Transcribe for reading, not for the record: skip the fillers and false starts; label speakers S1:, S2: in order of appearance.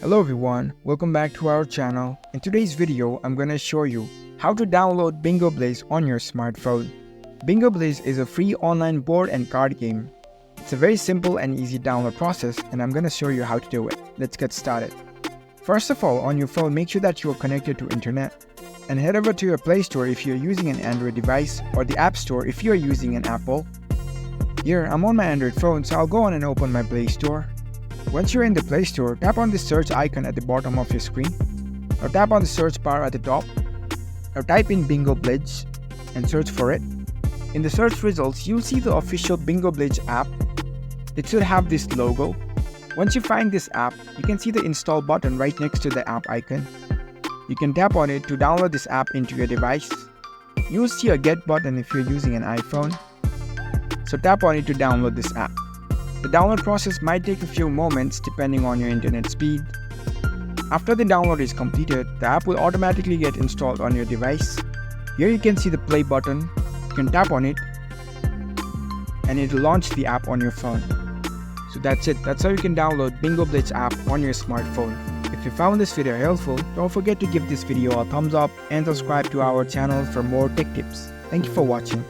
S1: Hello everyone, welcome back to our channel. In today's video, I'm gonna show you how to download Bingo Blitz on your smartphone. Bingo Blitz is a free online board and card game. It's a very simple and easy download process and I'm gonna show you how to do it. Let's get started. First of all, on your phone, make sure that you are connected to internet and head over to your Play Store if you're using an Android device or the App Store if you're using an Apple. Here, I'm on my Android phone, so I'll go on and open my Play Store. Once you're in the Play Store, tap on the search icon at the bottom of your screen, or tap on the search bar at the top, or type in Bingo Blitz and search for it. In the search results, you'll see the official Bingo Blitz app. It should have this logo. Once you find this app, you can see the install button right next to the app icon. You can tap on it to download this app into your device. You'll see a get button if you're using an iPhone. So tap on it to download this app. The download process might take a few moments depending on your internet speed. After the download is completed, the app will automatically get installed on your device. Here you can see the play button. You can tap on it and it will launch the app on your phone. So that's it. That's how you can download Bingo Blitz app on your smartphone. If you found this video helpful, don't forget to give this video a thumbs up and subscribe to our channel for more tech tips. Thank you for watching.